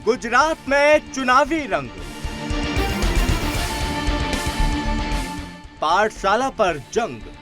गुजरात में चुनावी रंग, पाठशाला पर जंग।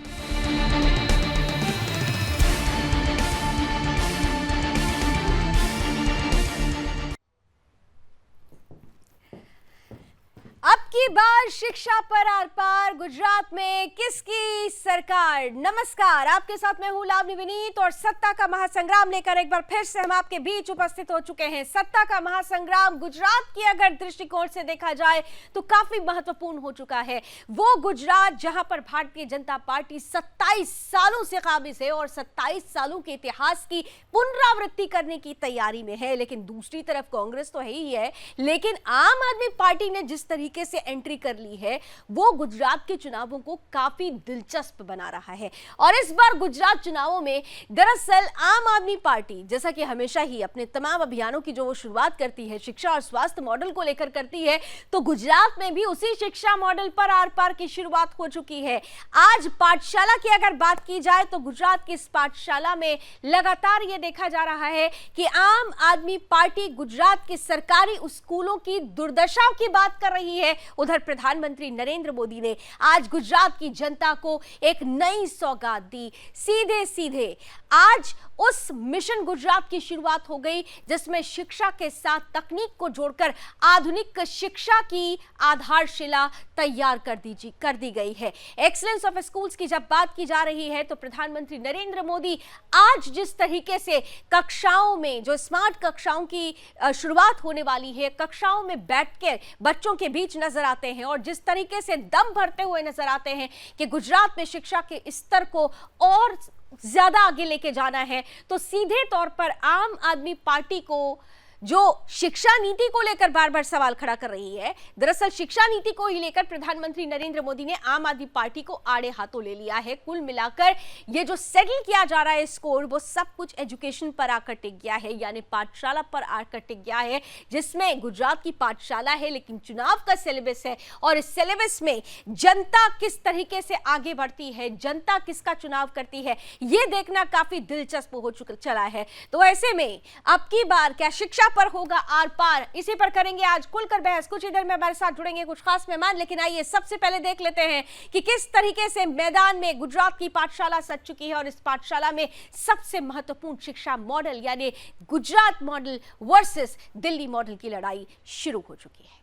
अब की बार शिक्षा पर आर पार, गुजरात में किसकी सरकार। नमस्कार, आपके साथ मैं हूं लावनी विनीत और सत्ता का महासंग्राम लेकर एक बार फिर से हम आपके बीच उपस्थित हो चुके हैं। सत्ता का महासंग्राम गुजरात की अगर दृष्टिकोण से देखा जाए तो काफी महत्वपूर्ण हो चुका है। वो गुजरात जहां पर भारतीय जनता पार्टी 27 सालों से काबिज है और 27 सालों के इतिहास की पुनरावृत्ति करने की तैयारी में है। लेकिन दूसरी तरफ कांग्रेस तो है ही है, लेकिन आम आदमी पार्टी ने जिस तरीके से एंट्री कर ली है वो गुजरात के चुनावों को काफी दिलचस्प बना रहा है। और इस बार गुजरात चुनावों में दरअसल आम आदमी पार्टी जैसा कि हमेशा ही अपने तमाम अभियानों की जो वो शुरुआत करती है शिक्षा और स्वास्थ्य मॉडल को लेकर करती है, तो गुजरात में भी उसी शिक्षा मॉडल पर आर पार की शुरुआत हो चुकी है। आज पाठशाला की अगर बात की जाए तो गुजरात की इस पाठशाला में लगातार यह देखा जा रहा है कि आम आदमी पार्टी गुजरात के सरकारी स्कूलों की दुर्दशा की बात कर रही है। उधर प्रधानमंत्री नरेंद्र मोदी ने आज गुजरात की जनता को एक नई सौगात दी। सीधे सीधे आज उस मिशन गुजरात की शुरुआत हो गई जिसमें शिक्षा के साथ तकनीक को जोड़कर आधुनिक शिक्षा की आधारशिला तैयार कर दी गई है। एक्सीलेंस ऑफ स्कूल्स की जब बात की जा रही है तो प्रधानमंत्री नरेंद्र मोदी आज जिस तरीके से कक्षाओं में जो स्मार्ट कक्षाओं की शुरुआत होने वाली है, कक्षाओं में बैठकर बच्चों के बीच नजर आते हैं और जिस तरीके से दम भरते हुए नजर आते हैं कि गुजरात में शिक्षा के स्तर को और ज्यादा आगे लेके जाना है, तो सीधे तौर पर आम आदमी पार्टी को जो शिक्षा नीति को लेकर बार बार सवाल खड़ा कर रही है, दरअसल शिक्षा नीति को ही लेकर प्रधानमंत्री नरेंद्र मोदी ने आम आदमी पार्टी को आड़े हाथों ले लिया है। कुल मिलाकर ये जो सेटल किया जा रहा है स्कोर, वो सब कुछ एजुकेशन पर आकर टिक गया है, यानी पाठशाला पर आकर टिक गया है, जिसमें गुजरात की पाठशाला है लेकिन चुनाव का सिलेबस है और इस सिलेबस में जनता किस तरीके से आगे बढ़ती है, जनता किसका चुनाव करती है, ये देखना काफी दिलचस्प हो चला है। तो ऐसे में अब की बार क्या शिक्षा पर होगा आर पार, इसी पर करेंगे आज खुलकर बहस। कुछ ही देर में हमारे साथ जुड़ेंगे कुछ खास मेहमान, लेकिन आइए सबसे पहले देख लेते हैं कि किस तरीके से मैदान में गुजरात की पाठशाला सज चुकी है और इस पाठशाला में सबसे महत्वपूर्ण शिक्षा मॉडल यानी Gujarat model versus Delhi model की लड़ाई शुरू हो चुकी है।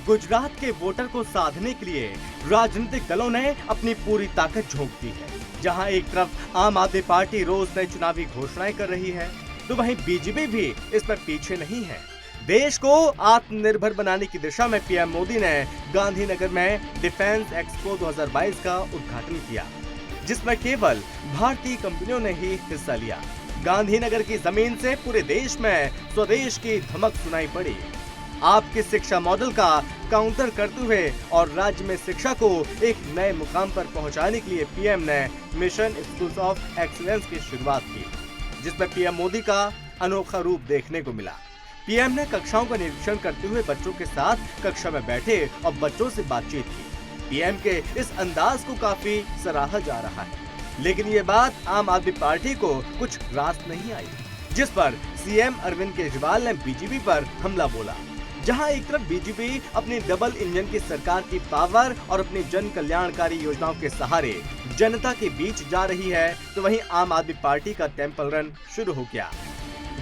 गुजरात के वोटर को साधने के लिए राजनीतिक दलों ने अपनी पूरी ताकत झोंक दी है। जहां एक तरफ आम आदमी पार्टी रोज नई चुनावी घोषणाएं कर रही है, तो वहीं बीजेपी भी इस पर पीछे नहीं है। देश को आत्मनिर्भर बनाने की दिशा में पीएम मोदी ने गांधीनगर में डिफेंस एक्सपो 2022 का उद्घाटन किया, जिसमें केवल भारतीय कंपनियों ने ही हिस्सा लिया। गांधीनगर की जमीन से पूरे देश में स्वदेश की धमक सुनाई पड़ी। आपके शिक्षा मॉडल का काउंटर करते हुए और राज्य में शिक्षा को एक नए मुकाम पर पहुंचाने के लिए पीएम ने मिशन स्कूल्स ऑफ एक्सीलेंस की शुरुआत की, जिसमें पीएम मोदी का अनोखा रूप देखने को मिला। पीएम ने कक्षाओं का निरीक्षण करते हुए बच्चों के साथ कक्षा में बैठे और बच्चों से बातचीत की। पीएम के इस अंदाज को काफी सराहा जा रहा है, लेकिन ये बात आम आदमी पार्टी को कुछ रास नहीं आई, जिस पर सीएम अरविंद केजरीवाल ने बीजेपी पर हमला बोला। जहां एक तरफ बीजेपी अपनी डबल इंजन की सरकार की पावर और अपनी जन कल्याणकारी योजनाओं के सहारे जनता के बीच जा रही है, तो वहीं आम आदमी पार्टी का टेंपल रन शुरू हो गया।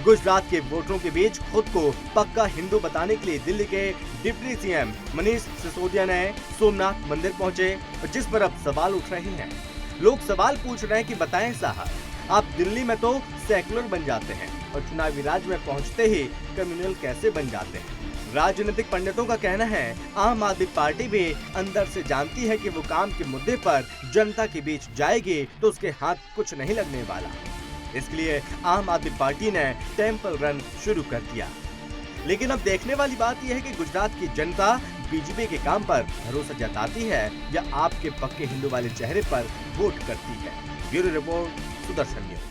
गुजरात के वोटरों के बीच खुद को पक्का हिंदू बताने के लिए दिल्ली के डिप्टी सीएम मनीष सिसोदिया ने सोमनाथ मंदिर पहुंचे, जिस पर अब सवाल उठ रहे हैं। लोग सवाल पूछ रहे हैं कि बताएं साहब, आप दिल्ली में तो सेकुलर बन जाते हैं और चुनावी राज में पहुंचते ही कम्युनल कैसे बन जाते हैं। राजनीतिक पंडितों का कहना है आम आदमी पार्टी भी अंदर से जानती है कि वो काम के मुद्दे पर जनता के बीच जाएगी तो उसके हाथ कुछ नहीं लगने वाला। इसलिए आम आदमी पार्टी ने टेंपल रन शुरू कर दिया। लेकिन अब देखने वाली बात यह है कि गुजरात की जनता बीजेपी के काम पर भरोसा जताती है या आपके पक्के हिंदू वाले चेहरे पर वोट करती है। Bureau report, Sudarshan news.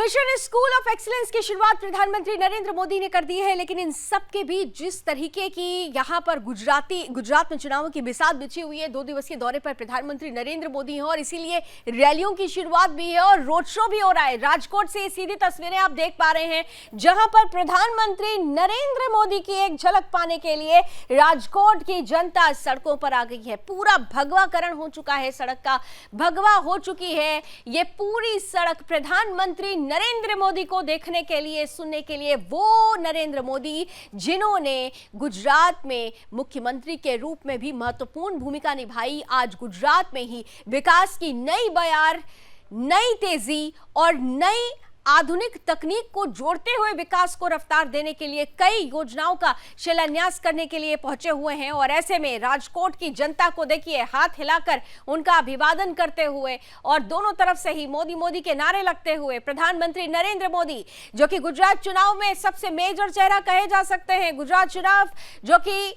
Mission school of excellence की शुरुआत प्रधानमंत्री नरेंद्र मोदी ने कर दी है, लेकिन इन सब के बीच जिस तरीके की यहां पर गुजरात में चुनावों की बिसात बिछी हुई है, 2 दिवसीय दौरे पर प्रधानमंत्री नरेंद्र मोदी हैं और इसीलिए रैलियों की शुरुआत भी है और रोड शो भी हो रहा है। राजकोट से सीधी तस्वीरें आप देख पा रहे हैं, जहां पर प्रधानमंत्री नरेंद्र मोदी की एक झलक पाने के लिए राजकोट की जनता सड़कों पर आ गई है। पूरा भगवाकरण हो चुका है, सड़क का भगवा हो चुकी है ये पूरी सड़क प्रधानमंत्री नरेंद्र मोदी को देखने के लिए, सुनने के लिए। वो नरेंद्र मोदी जिन्होंने गुजरात में मुख्यमंत्री के रूप में भी महत्वपूर्ण भूमिका निभाई, आज गुजरात में ही विकास की नई बयार, नई तेजी और नई आधुनिक तकनीक को जोड़ते हुए विकास को रफ्तार देने के लिए कई योजनाओं का शिलान्यास करने के लिए पहुंचे हुए हैं। और ऐसे में राजकोट की जनता को देखिए, हाथ हिलाकर उनका अभिवादन करते हुए और दोनों तरफ से ही मोदी मोदी के नारे लगते हुए प्रधानमंत्री नरेंद्र मोदी, जो कि गुजरात चुनाव में सबसे मेजर चेहरा कहे जा सकते हैं, गुजरात चुनाव जो कि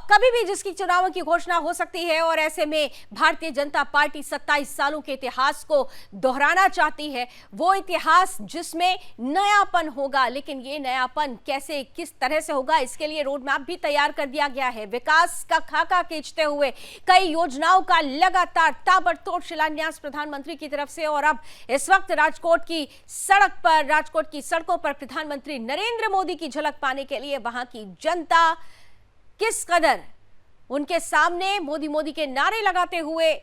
कभी भी जिसकी चुनावों की घोषणा हो सकती है। और ऐसे में भारतीय जनता पार्टी 27 सालों के इतिहास को दोहराना चाहती है, वो इतिहास जिसमें नयापन होगा। लेकिन ये नयापन कैसे, किस तरह से होगा, इसके लिए रोड मैप भी तैयार कर दिया गया है। विकास का खाका खींचते हुए कई योजनाओं का लगातार ताबड़तोड़ शिलान्यास प्रधानमंत्री की तरफ से। और अब इस वक्त राजकोट की सड़कों पर प्रधानमंत्री नरेंद्र मोदी की झलक पाने के लिए वहां की जनता किस कदर उनके सामने मोदी मोदी के नारे लगाते हुए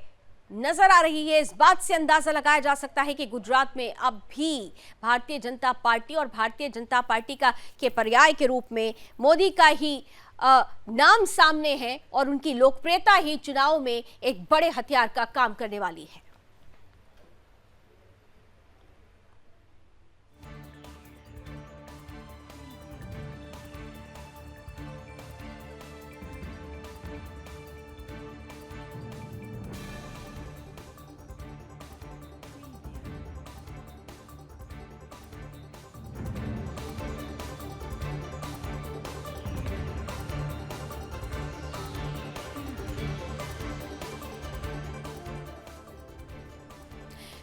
नजर आ रही है, इस बात से अंदाजा लगाया जा सकता है कि गुजरात में अब भी भारतीय जनता पार्टी और भारतीय जनता पार्टी के पर्याय के रूप में मोदी का ही नाम सामने है और उनकी लोकप्रियता ही चुनाव में एक बड़े हथियार का काम करने वाली है।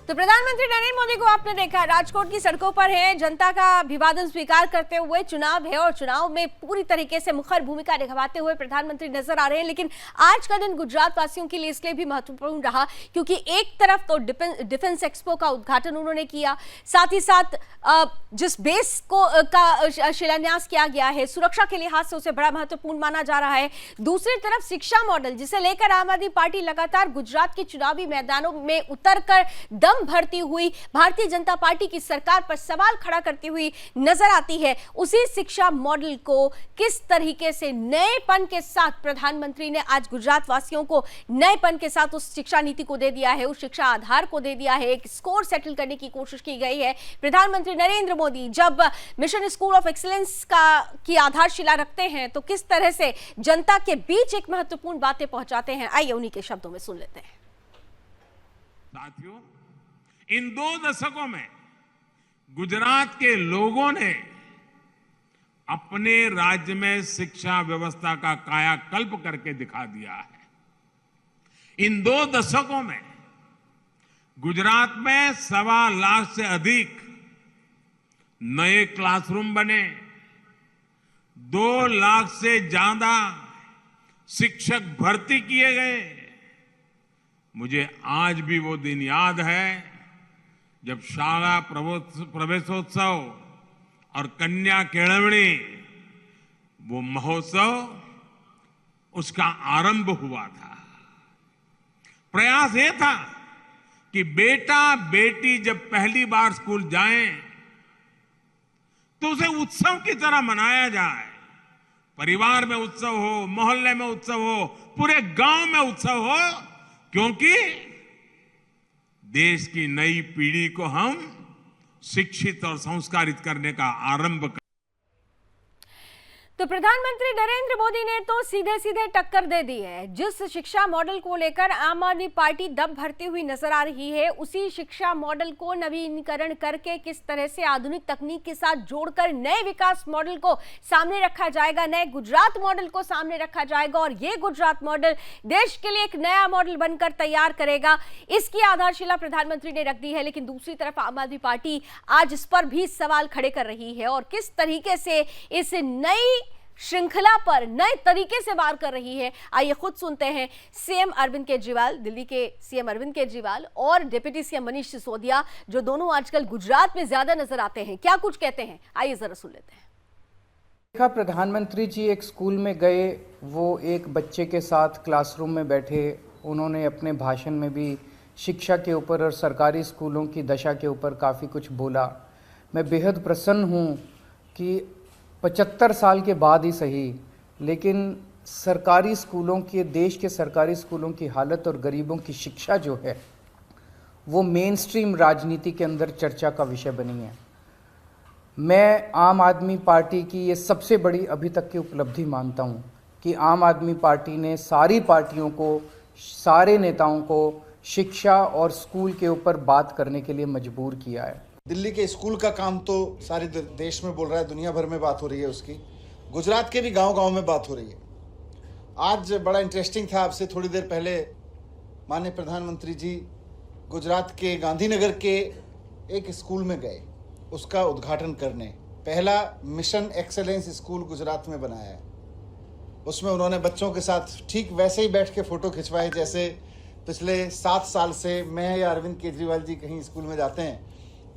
तो प्रधानमंत्री नरेंद्र मोदी को आपने देखा, राजकोट की सड़कों पर है, जनता का अभिवादन स्वीकार करते हुए। चुनाव है और चुनाव में पूरी तरीके से मुखर भूमिका निभाते हुए प्रधानमंत्री नजर आ रहे हैं। लेकिन आज का दिन गुजरात वासियों के लिए इसलिए भी महत्वपूर्ण रहा क्योंकि एक तरफ तो डिफेंस एक्सपो का उद्घाटन उन्होंने किया, साथ ही साथ जिस बेस का शिलान्यास किया गया है, सुरक्षा के लिहाज से उसे बड़ा महत्वपूर्ण माना जा रहा है। दूसरी तरफ शिक्षा मॉडल, जिसे लेकर आम आदमी पार्टी लगातार गुजरात के चुनावी मैदानों में उतरकर दम भरती हुई भारतीय जनता पार्टी की सरकार पर सवाल खड़ा करती हुई नजर आती है। उसी शिक्षा मॉडल को किस तरीके से नएपन के साथ प्रधानमंत्री ने आज गुजरात वासियों को नएपन के साथ उस शिक्षा नीति को दे दिया है, उस शिक्षा आधार को दे दिया है। एक स्कोर सेटल करने की कोशिश की गई है। प्रधानमंत्री नरेंद्र मोदी जब मिशन स्कूल ऑफ एक्सीलेंस की आधारशिला रखते हैं तो किस तरह से जनता के बीच एक महत्वपूर्ण बातें पहुंचाते हैं, आइए उन्हीं के शब्दों में सुन लेते हैं। साथियों, इन 2 दशकों में गुजरात के लोगों ने अपने राज्य में शिक्षा व्यवस्था का कायाकल्प करके दिखा दिया है। इन 2 दशकों में गुजरात में 1.25 लाख से अधिक नए क्लासरूम बने, 2 लाख से ज्यादा शिक्षक भर्ती किए गए। मुझे आज भी वो दिन याद है जब शाला प्रवेशोत्सव और कन्या केळवणी, वो महोत्सव, उसका आरंभ हुआ था। प्रयास ये था कि बेटा बेटी जब पहली बार स्कूल जाएं तो उसे उत्सव की तरह मनाया जाए। परिवार में उत्सव हो, मोहल्ले में उत्सव हो, पूरे गांव में उत्सव हो, क्योंकि देश की नई पीढ़ी को हम शिक्षित और संस्कारित करने का आरंभ कर। तो प्रधानमंत्री नरेंद्र मोदी ने तो सीधे सीधे टक्कर दे दी है। जिस शिक्षा मॉडल को लेकर आम आदमी पार्टी दम भरती हुई नजर आ रही है, उसी शिक्षा मॉडल को नवीनीकरण करके किस तरह से आधुनिक तकनीक के साथ जोड़कर नए विकास मॉडल को सामने रखा जाएगा, नए गुजरात मॉडल को सामने रखा जाएगा और ये गुजरात मॉडल देश के लिए एक नया मॉडल बनकर तैयार करेगा, इसकी आधारशिला प्रधानमंत्री ने रख दी है। लेकिन दूसरी तरफ आम आदमी पार्टी आज इस पर भी सवाल खड़े कर रही है और किस तरीके से इस नई श्रृंखला पर नए तरीके से वार कर रही है। आइए खुद सुनते हैं सीएम अरविंद केजरीवाल, दिल्ली के सीएम अरविंद केजरीवाल और डिप्टी सीएम मनीष सिसोदिया, जो दोनों आजकल गुजरात में ज्यादा नजर आते हैं, क्या कुछ कहते हैं, आइए जरा सुन लेते हैं। देखा, प्रधानमंत्री जी एक स्कूल में गए, वो एक बच्चे के साथ क्लासरूम में बैठे, उन्होंने अपने भाषण में भी शिक्षा के ऊपर और सरकारी स्कूलों की दशा के ऊपर काफ़ी कुछ बोला। मैं बेहद प्रसन्न हूँ कि 75 साल के बाद ही सही, लेकिन सरकारी स्कूलों की, देश के सरकारी स्कूलों की हालत और गरीबों की शिक्षा जो है वो मेन स्ट्रीम राजनीति के अंदर चर्चा का विषय बनी है। मैं आम आदमी पार्टी की ये सबसे बड़ी अभी तक की उपलब्धि मानता हूँ कि आम आदमी पार्टी ने सारी पार्टियों को, सारे नेताओं को शिक्षा और स्कूल के ऊपर बात करने के लिए मजबूर किया है। दिल्ली के स्कूल का काम तो सारे देश में बोल रहा है, दुनिया भर में बात हो रही है उसकी, गुजरात के भी गांव-गांव में बात हो रही है। आज बड़ा इंटरेस्टिंग था, आपसे थोड़ी देर पहले माननीय प्रधानमंत्री जी गुजरात के गांधीनगर के एक स्कूल में गए उसका उद्घाटन करने। पहला मिशन एक्सेलेंस स्कूल गुजरात में बनाया है। उसमें उन्होंने बच्चों के साथ ठीक वैसे ही बैठ के फ़ोटो खिंचवाए जैसे पिछले 7 साल से मैं या अरविंद केजरीवाल जी कहीं स्कूल में जाते हैं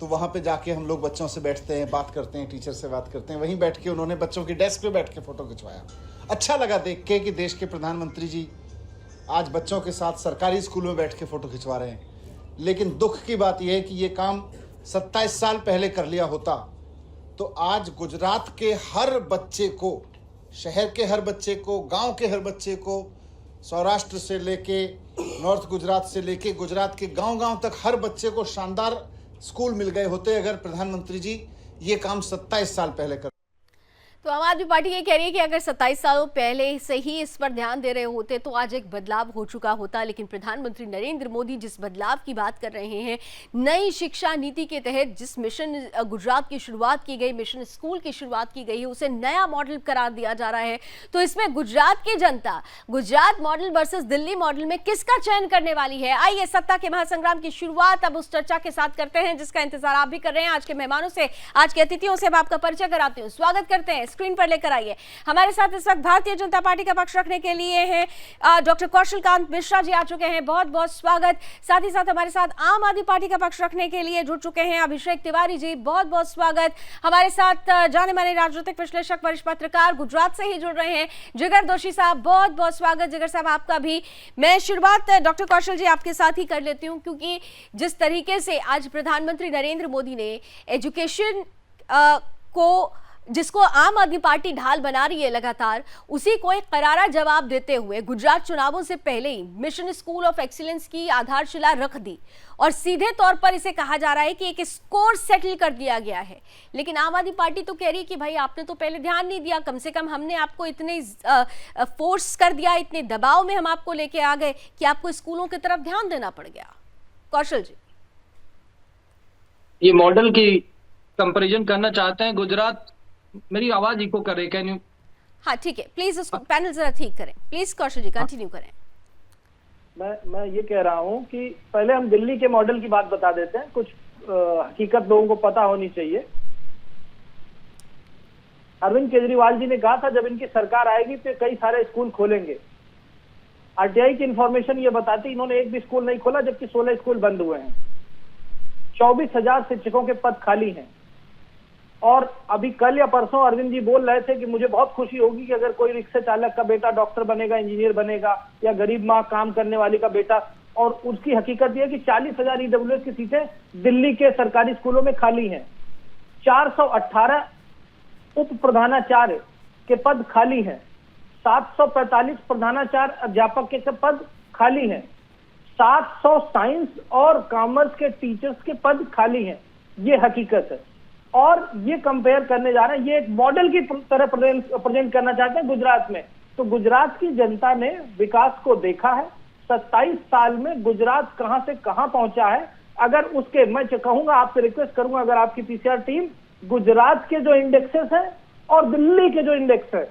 तो वहाँ पे जाके हम लोग बच्चों से बैठते हैं, बात करते हैं, टीचर से बात करते हैं। वहीं बैठ के उन्होंने बच्चों की डेस्क पे बैठ के फ़ोटो खिंचवाया। अच्छा लगा देख के कि देश के प्रधानमंत्री जी आज बच्चों के साथ सरकारी स्कूल में बैठ के फ़ोटो खिंचवा रहे हैं। लेकिन दुख की बात यह है कि ये काम 27 साल पहले कर लिया होता तो आज गुजरात के हर बच्चे को, शहर के हर बच्चे को, गाँव के हर बच्चे को, सौराष्ट्र से लेके नॉर्थ गुजरात से लेके गुजरात के गाँव-गाँव तक हर बच्चे को शानदार स्कूल मिल गए होते अगर प्रधानमंत्री जी ये काम 27 साल पहले कर। तो आम आदमी पार्टी ये कह रही है कि अगर 27 सालों पहले से ही इस पर ध्यान दे रहे होते तो आज एक बदलाव हो चुका होता। लेकिन प्रधानमंत्री नरेंद्र मोदी जिस बदलाव की बात कर रहे हैं, नई शिक्षा नीति के तहत जिस मिशन गुजरात की शुरुआत की गई, मिशन स्कूल की शुरुआत की गई है, उसे नया मॉडल करार दिया जा रहा है। तो इसमें गुजरात की जनता Gujarat model versus Delhi model में किसका चयन करने वाली है? आइए सत्ता के महासंग्राम की शुरुआत अब उस चर्चा के साथ करते हैं जिसका इंतजार आप भी कर रहे हैं। आज के मेहमानों से, आज के अतिथियों से अब आपका परिचय कराती हूँ। स्वागत करते हैं, स्क्रीन पर लेकर आइए। हमारे साथ इस वक्त भारतीय जनता पार्टी का पक्ष रखने के लिए हैं डॉक्टर कौशल कांत मिश्रा जी आ चुके हैं, बहुत बहुत स्वागत। साथ ही साथ हमारे साथ आम आदमी पार्टी का पक्ष रखने के लिए जुड़ चुके हैं अभिषेक तिवारी जी, बहुत बहुत स्वागत। हमारे साथ जाने माने राजनीतिक विश्लेषक, वरिष्ठ पत्रकार, गुजरात से ही जुड़ रहे हैं जिगर दोशी साहब, बहुत बहुत स्वागत। जिगर साहब आपका भी। मैं शुरुआत डॉक्टर कौशल जी आपके साथ ही कर लेती हूँ, क्योंकि जिस तरीके से आज प्रधानमंत्री नरेंद्र मोदी ने एजुकेशन को, जिसको आम आदमी पार्टी ढाल बना रही है लगातार, उसी को एक करारा जवाब देते हुए गुजरात चुनावों से पहले ही मिशन स्कूल ऑफ एक्सीलेंस की आधारशिला रख दी और सीधे तौर पर इसे कहा जा रहा है कि एक स्कोर सेटल कर दिया गया है। लेकिन आम आदमी पार्टी तो कह रही है कि भाई आपने तो पहले ध्यान नहीं दिया, कम से कम हमने आपको इतने फोर्स कर दिया, इतने दबाव में हम आपको लेके आ गए कि आपको स्कूलों की तरफ ध्यान देना पड़ गया। कौशल जी, ये मॉडल की कंपैरिजन करना चाहते हैं। गुजरात, मेरी आवाज इको कर रही, कैन यू? हाँ ठीक है, प्लीज उसको पैनल जरा ठीक करें। प्लीज कौशल जी कंटिन्यू करें। मैं ये कह रहा हूँ कि पहले हम दिल्ली के मॉडल की बात बता देते हैं, कुछ हकीकत लोगों को पता होनी चाहिए। अरविंद केजरीवाल जी ने कहा था जब इनकी सरकार आएगी तो कई सारे स्कूल खोलेंगे। आरटीआई की इंफॉर्मेशन ये बताती इन्होंने एक भी स्कूल नहीं खोला, जबकि 16 स्कूल बंद हुए हैं। 24,000 शिक्षकों के पद खाली हैं। और अभी कल या परसों अरविंद जी बोल रहे थे कि मुझे बहुत खुशी होगी कि अगर कोई रिक्शा चालक का बेटा डॉक्टर बनेगा, इंजीनियर बनेगा, या गरीब माँ काम करने वाली का बेटा। और उसकी हकीकत यह है कि 40,000 ईडब्ल्यूएस की सीटें दिल्ली के सरकारी स्कूलों में खाली हैं। 418 उप प्रधानाचार्य के पद खाली हैं। 745 प्रधानाचार्य अध्यापक के पद खाली हैं। 700 साइंस और कॉमर्स के टीचर्स के पद खाली हैं। ये हकीकत है। और ये कंपेयर करने जा रहे हैं, ये एक मॉडल की तरह प्रेजेंट करना चाहते हैं गुजरात में। तो गुजरात की जनता ने विकास को देखा है, 27 साल में गुजरात कहां से कहां पहुंचा है। अगर उसके, मैं कहूंगा, आपसे रिक्वेस्ट करूंगा, अगर आपकी पीसीआर टीम गुजरात के जो इंडेक्सेस है और दिल्ली के जो इंडेक्स है,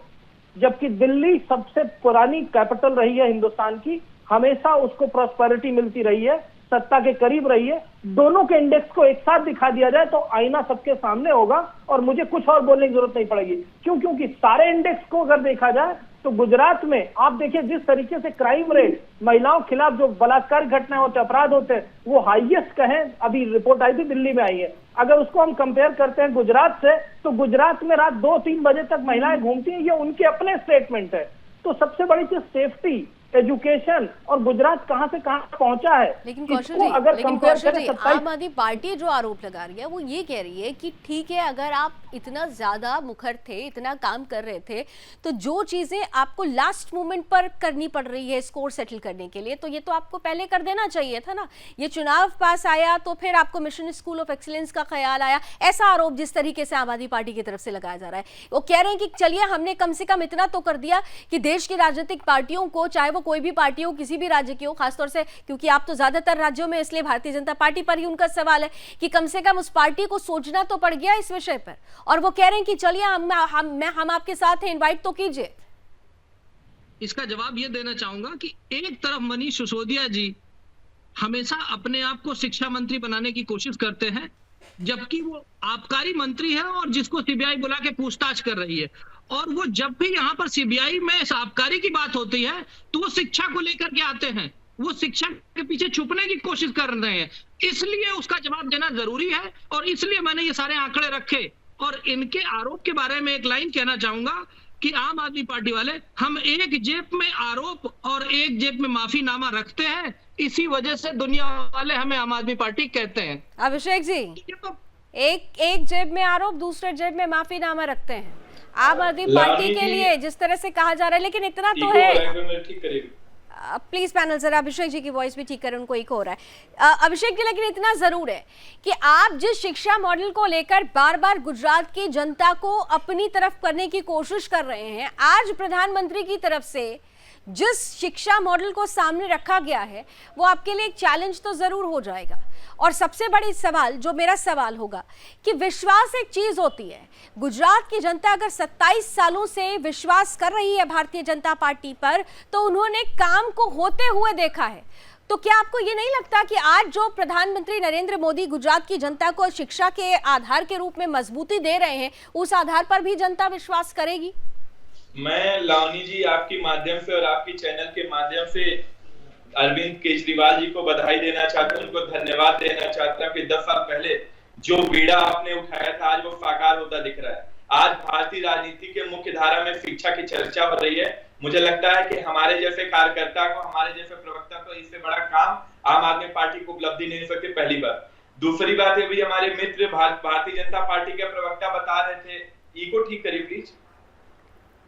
जबकि दिल्ली सबसे पुरानी कैपिटल रही है हिंदुस्तान की, हमेशा उसको प्रॉस्पेरिटी मिलती रही है, सत्ता के करीब रही है, दोनों के इंडेक्स को एक साथ दिखा दिया जाए तो आईना सबके सामने होगा और मुझे कुछ और बोलने की जरूरत नहीं पड़ेगी। क्योंकि सारे इंडेक्स को अगर देखा जाए तो गुजरात में आप देखिए जिस तरीके से क्राइम रेट, महिलाओं के खिलाफ जो बलात्कार घटनाएं होते हैं, अपराध होते हैं, वो हाईएस्ट कहें, अभी रिपोर्ट आई थी दिल्ली में आई है। अगर उसको हम कंपेयर करते हैं गुजरात से, तो गुजरात में रात 2-3 बजे तक महिलाएं घूमती हैं, ये उनके अपने स्टेटमेंट है। तो सबसे बड़ी चीज सेफ्टी, एजुकेशन, और गुजरात कहां से कहां पहुंचा है। लेकिन कौशल इसको जी, अगर लेकिन कंपेयर कौशल करें जी, 27 आम आदमी पार्टी जो आरोप लगा रही है वो ये कह रही है कि ठीक है, अगर आप इतना ज्यादा मुखर थे, इतना काम कर रहे थे, तो जो चीजें आपको लास्ट मोमेंट पर करनी पड़ रही है स्कोर सेटल करने के लिए, तो ये तो आपको पहले कर देना चाहिए था ना। ये चुनाव पास आया तो फिर आपको मिशन स्कूल ऑफ एक्सीलेंस का ख्याल आया। ऐसा आरोप जिस तरीके से आम आदमी पार्टी की तरफ से लगाया जा रहा है, वो कह रहे हैं कि चलिए हमने कम से कम इतना तो कर दिया कि देश की राजनीतिक पार्टियों को, चाहे वो कोई भी पार्टी हो, किसी भी राज्य की हो, खासतौर से क्योंकि आप तो ज्यादातर राज्यों में, इसलिए भारतीय जनता पार्टी पर ही उनका सवाल है कि कम से कम उस पार्टी को सोचना तो पड़ गया इस विषय पर। और वो कह रहे हैं कि चलिए हम आपके साथ हैं, इनवाइट तो कीजिए। इसका जवाब ये देना चाहूंगा कि एक तरफ मनीष सिसोदिया जी हमेशा अपने आप को शिक्षा मंत्री बनाने की कोशिश करते हैं, जबकि वो आबकारी मंत्री है और जिसको सीबीआई बुला के पूछताछ कर रही है। और वो जब भी यहाँ पर सीबीआई में आबकारी की बात होती है तो वो शिक्षा को लेकर के आते हैं, वो शिक्षा के पीछे छुपने की कोशिश कर रहे हैं। इसलिए उसका जवाब देना जरूरी है और इसलिए मैंने ये सारे आंकड़े रखे। और इनके आरोप के बारे में एक लाइन कहना चाहूंगा कि आम आदमी पार्टी वाले, हम एक जेब में आरोप और एक जेब में माफीनामा रखते हैं, इसी वजह से दुनिया वाले हमें आम आदमी पार्टी कहते हैं। अभिषेक जी, एक जेब में आरोप, दूसरे जेब में माफीनामा रखते हैं आम आदमी पार्टी के लिए, जिस तरह से कहा जा रहा है। लेकिन इतना तो है, प्लीज पैनल जरा अभिषेक जी की वॉइस भी ठीक करें, उनको एक हो रहा है। अभिषेक जी, लेकिन इतना जरूर है कि आप जिस शिक्षा मॉडल को लेकर बार बार गुजरात की जनता को अपनी तरफ करने की कोशिश कर रहे हैं, आज प्रधानमंत्री की तरफ से जिस शिक्षा मॉडल को सामने रखा गया है वो आपके लिए एक चैलेंज तो जरूर हो जाएगा। और सबसे बड़ी सवाल जो मेरा सवाल होगा कि विश्वास एक चीज होती है। गुजरात की जनता अगर 27 सालों से विश्वास कर रही है भारतीय जनता पार्टी पर, तो उन्होंने काम को होते हुए देखा है। तो क्या आपको ये नहीं लगता कि आज जो प्रधानमंत्री नरेंद्र मोदी गुजरात की जनता को शिक्षा के आधार के रूप में मजबूती दे रहे हैं, उस आधार पर भी जनता विश्वास करेगी? मैं लावनी जी आपके माध्यम से और आपके चैनल के माध्यम से अरविंद केजरीवाल जी को बधाई देना चाहता हूं, उनको धन्यवाद देना चाहता हूं कि 10 साल पहले जो बीड़ा आपने उठाया था आज वो साकार होता दिख रहा है। आज भारतीय राजनीति के मुख्य धारा में शिक्षा की चर्चा हो रही है। मुझे लगता है कि हमारे जैसे कार्यकर्ता को, हमारे जैसे प्रवक्ता को इससे बड़ा काम आम आदमी पार्टी को उपलब्धि नहीं हो सकती, पहली बात। दूसरी बात है, भी हमारे मित्र भारतीय जनता पार्टी के प्रवक्ता बता रहे थे, ईगो ठीक करिए प्लीज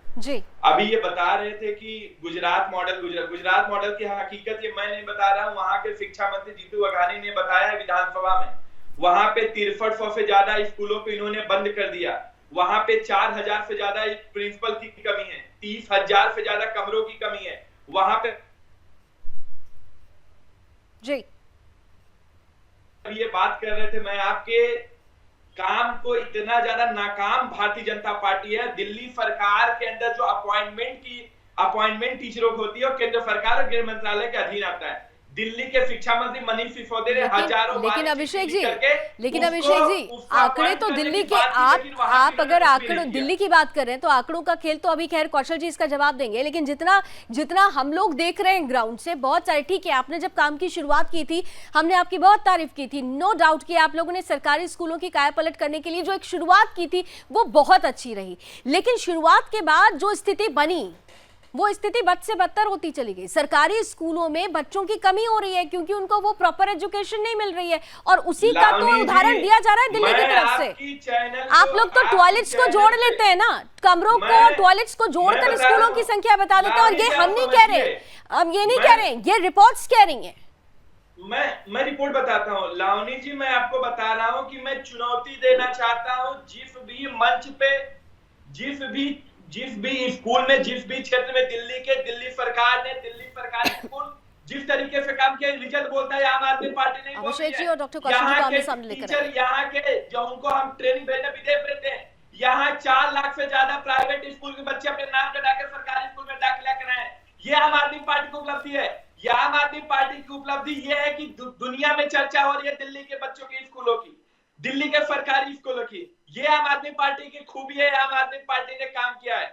जी। अभी ये बता रहे थे कि गुजरात मॉडल की हकीकत ये मैं नहीं बता रहा हूँ, वहां के शिक्षा मंत्री जीतू वाघानी ने बताया है विधानसभा में। वहां पे 6300 से ज्यादा स्कूलों को इन्होंने बंद कर दिया। वहां पे 4000 से ज्यादा प्रिंसिपल की कमी है, 30,000 से ज्यादा कमरों की कमी है वहां पे जी। ये बात कर रहे थे, मैं आपके काम को इतना ज्यादा नाकाम भारतीय जनता पार्टी है। दिल्ली सरकार के अंदर जो अपॉइंटमेंट टीचरों की होती है और केंद्र सरकार और गृह मंत्रालय के अधीन आता है। दिल्ली के शिक्षा मंत्री मनीष सिसोदिया ने हजारों लेकिन अभिषेक जी आंकड़े तो दिल्ली के, आप अगर आंकड़ों दिल्ली की बात कर रहे हैं तो आंकड़ों का खेल तो अभी खैर कौशल जी इसका जवाब देंगे। लेकिन जितना हम लोग देख रहे हैं ग्राउंड से, बहुत सारे, ठीक है आपने जब काम की शुरुआत की थी हमने आपकी बहुत तारीफ की थी, नो डाउट कि आप लोगों ने सरकारी स्कूलों की कायापलट करने के लिए जो एक शुरुआत की थी वो बहुत अच्छी रही। लेकिन शुरुआत के बाद जो स्थिति बनी वो स्थिति बद से बदतर होती चली गई। सरकारी स्कूलों में बच्चों की कमी हो रही है क्योंकि उनको वो प्रॉपर एजुकेशन नहीं मिल रही है और उसी का तो उदाहरण दिया जा रहा है दिल्ली की तरफ से। आप लोग तो टॉयलेट्स को जोड़ लेते हैं ना, कमरों को, टॉयलेट्स को जोड़कर स्कूलों की संख्या बता देते हैं। और ये हम नहीं कह रहे, हम ये नहीं कह रहे, ये रिपोर्ट्स कह रही हैं। मैं रिपोर्ट बताता हूँ लावनी जी, मैं आपको बता रहा हूँ कि मैं चुनौती देना चाहता हूँ जिस भी मंच पे, जिस भी स्कूल में, जिस भी क्षेत्र में दिल्ली सरकार ने, दिल्ली सरकारी स्कूल जिस तरीके से काम किया, रिजल्ट बोलता है आम आदमी पार्टी नहीं बोल रही है। और डॉक्टर कौशल जी को आमने सामने लेकर टीचर यहाँ के जो उनको हम ट्रेनिंग भेजने विदेश भेजते हैं, यहाँ 4 लाख से ज्यादा प्राइवेट स्कूल के बच्चे अपने नाम कटाकर सरकारी स्कूल में दाखिला कराएं। ये आम आदमी पार्टी की उपलब्धि है। ये आम आदमी पार्टी की उपलब्धि ये है कि दुनिया में चर्चा हो रही है दिल्ली के बच्चों के स्कूलों की, दिल्ली के सरकारी स्कूलों की। ये आम आदमी पार्टी की खूबी है, आम आदमी पार्टी ने काम किया है।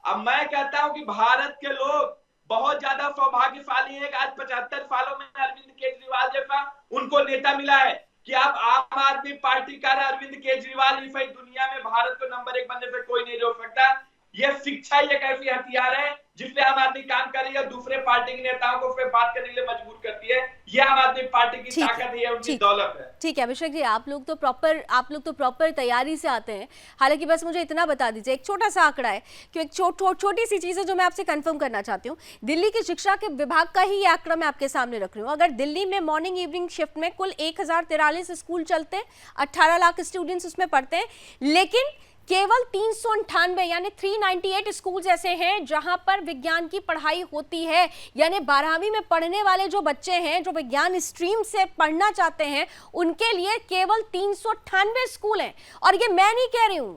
अब मैं कहता हूं कि भारत के लोग बहुत ज्यादा सौभाग्यशाली है। आज 75 सालों में अरविंद केजरीवाल जैसा उनको नेता मिला है कि अब आम आदमी पार्टी का अरविंद केजरीवाल ही सही, दुनिया में भारत को नंबर 1 बनने से कोई नहीं रोक सकता। ये शिक्षा एक ऐसी हथियार है जिससे आम आदमी काम कर रही है, दूसरे पार्टी के नेताओं को फिर बात करने के लिए मजबूर करती है। ये आम आदमी पार्टी की ताकत है, उनकी दौलत है। ठीक है अभिषेक जी, आप लोग तो प्रॉपर तैयारी से आते हैं। हालांकि बस मुझे इतना बता दीजिए, एक छोटा सा आंकड़ा है कि एक छोटी सी चीज है जो मैं आपसे कंफर्म करना चाहती हूँ। दिल्ली की शिक्षा के विभाग का ही ये आंकड़ा मैं आपके सामने रख रही हूँ। अगर दिल्ली में मॉर्निंग इवनिंग शिफ्ट में कुल 1043 स्कूल चलते हैं, 18 लाख स्टूडेंट्स उसमें पढ़ते हैं, लेकिन केवल 398 यानी 398 स्कूल्स ऐसे हैं जहां पर विज्ञान की पढ़ाई होती है। यानी 12वीं में पढ़ने वाले जो बच्चे हैं, जो विज्ञान स्ट्रीम से पढ़ना चाहते हैं, उनके लिए केवल 398 स्कूल हैं। और ये मैं नहीं कह रही हूं,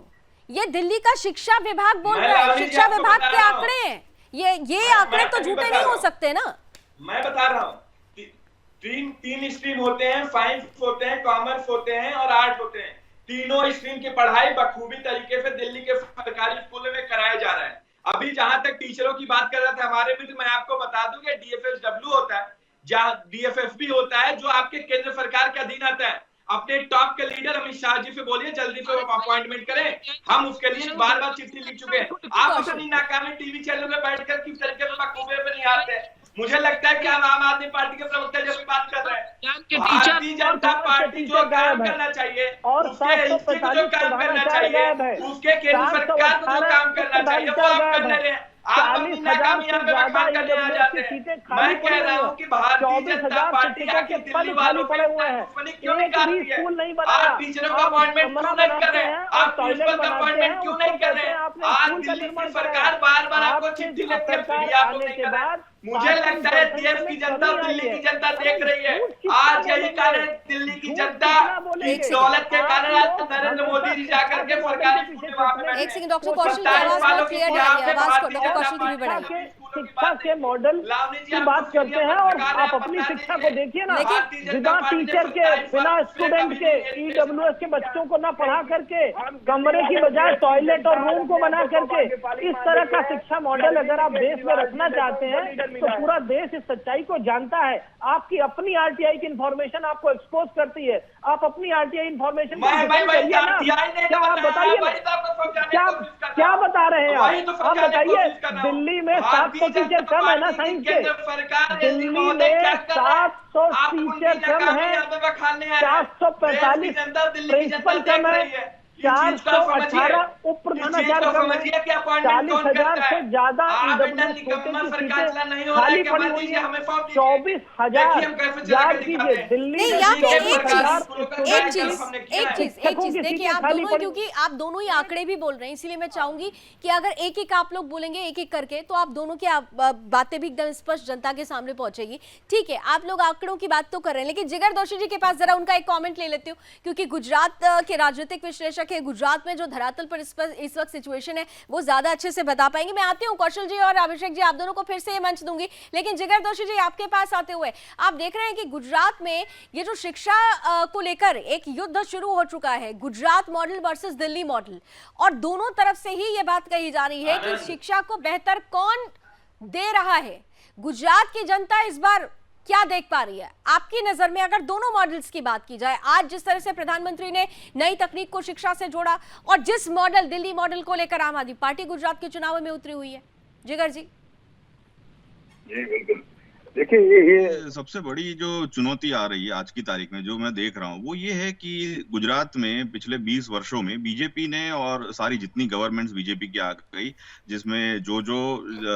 ये दिल्ली का शिक्षा विभाग बोल रहा है, शिक्षा विभाग के आंकड़े हैं। ये आंकड़े तो झूठे नहीं हो सकते ना। मैं बता रहा हूँ, तीन स्ट्रीम होते हैं, साइंस होते हैं, कॉमर्स होते हैं और आर्ट होते हैं। तीनों स्ट्रीम की पढ़ाई बखूबी तरीके से दिल्ली के सरकारी स्कूलों में कराया जा रहा है। अभी जहां तक टीचरों की बात कर रहा था हमारे मित्र, मैं आपको बता दूं कि डीएफएसडब्ल्यू होता है, जहां डीएफएसबी होता है, जो आपके केंद्र सरकार के अधीन आता है। अपने टॉप के लीडर अमित शाह जी से बोलिए जल्दी से अपॉइंटमेंट करें, हम उसके लिए बार-बार चिट्ठी लिख चुके हैं। आप अपनी नाकामी टीवी चैनल में बैठकर किस तरीके से बखूबे पे नहीं आते। मुझे लगता है कि हम आम आदमी पार्टी के प्रवक्ता जैसी बात कर रहे हैं। भारतीय जनता पार्टी जो काम करना चाहिए, उसके एसपी को जो काम करना चाहिए, उसके केंद्र सरकार को जो काम करना चाहिए, वो आप कर ले रहे हैं। आप अपनी नाकामी यहाँ पे बखान करने आ जाते हैं। मैं कह रहा हूँ कि भारतीय जनता पार्टी आके दिल्ली वालों पे दुश्मनी क्यों नहीं करती है? आप टीचरों का अपॉइंटमेंट क्यों नहीं कर रहे हैं? आप प्रिंसिपल का अपॉइंटमेंट क्यों नहीं कर रहे हैं? आज दिल्ली की सरकार बार-बार आपको चिट्ठी लिखती है, फिर आप लोग नहीं कर रहे हैं। मुझे लगता है देश की जनता और दिल्ली की जनता देख रही है। आज यही कारण दिल्ली की जनता इस दौलत के कारण आज नरेंद्र मोदी जी जाकर के सरकारी स्कूल में वहां पे एक सेकंड डॉक्टर कौशल की आवाज को क्लियर करिए, आवाज को डॉक्टर कौशल की भी बढ़ाइए। शिक्षा के मॉडल की बात करते हैं और आप अपनी शिक्षा को देखिए ना, बिना टीचर के, बिना स्टूडेंट के, ईडब्ल्यूएस के बच्चों को ना पढ़ा करके, कमरे की बजाय टॉयलेट और रूम को बना करके, इस तरह का शिक्षा मॉडल अगर आप देश में रखना चाहते हैं तो पूरा देश इस सच्चाई को जानता है। आपकी अपनी आरटीआई की इंफॉर्मेशन आपको एक्सपोज करती है। आप अपनी आरटीआई इंफॉर्मेशन क्या आप बताइए, क्या बता रहे हैं आप बताइए। दिल्ली में 700 टीचर कम है ना साइंस के, दिल्ली में 700 टीचर कम है, 445 प्रिंसिपल कम है, 418 उप प्रधानाचार्य कम है, 40,000 से ज्यादा खाली पड़ी हुई है, 24,000। याद कीजिए दिल्ली देखिए आप दोनों, क्योंकि आप दोनों ही आंकड़े भी बोल रहे हैं, इसीलिए मैं चाहूंगी कि अगर एक एक आप लोग बोलेंगे एक एक करके, तो आप दोनों की बातें भी एकदम स्पष्ट जनता के सामने पहुंचेगी। ठीक है, आप लोग आंकड़ों की बात तो कर रहे हैं, लेकिन जिगर दोषी जी के पास जरा उनका एक कॉमेंट ले लेती हूँ, क्योंकि गुजरात के राजनीतिक विश्लेषक है, गुजरात में जो धरातल पर इस वक्त सिचुएशन है वो ज्यादा अच्छे से बता पाएंगे। मैं आती हूँ कौशल जी और अभिषेक जी, आप दोनों को फिर से ये मंच दूंगी, लेकिन जिगर दोषी जी आपके पास आते हुए, आप देख रहे हैं कि गुजरात में ये जो शिक्षा को लेकर एक युद्ध शुरू हो चुका है, Gujarat model versus Delhi model, और दोनों तरफ से ही ये बात कही जा रही है कि शिक्षा को बेहतर कौन दे रहा है। गुजरात की जनता इस बार क्या देख पा रही है आपकी नजर में? अगर दोनों मॉडल्स की बात की जाए, आज जिस तरह से प्रधानमंत्री ने नई तकनीक को शिक्षा से जोड़ा, और जिस मॉडल दिल्ली मॉडल को लेकर आम आदमी पार्टी गुजरात के चुनाव में उतरी हुई है, जिगर जी। जी बिल्कुल, देखिए ये सबसे बड़ी जो चुनौती आ रही है आज की तारीख में जो मैं देख रहा हूँ वो ये है कि गुजरात में पिछले 20 वर्षों में बीजेपी ने और सारी जितनी गवर्नमेंट्स बीजेपी की आ गई जिसमें जो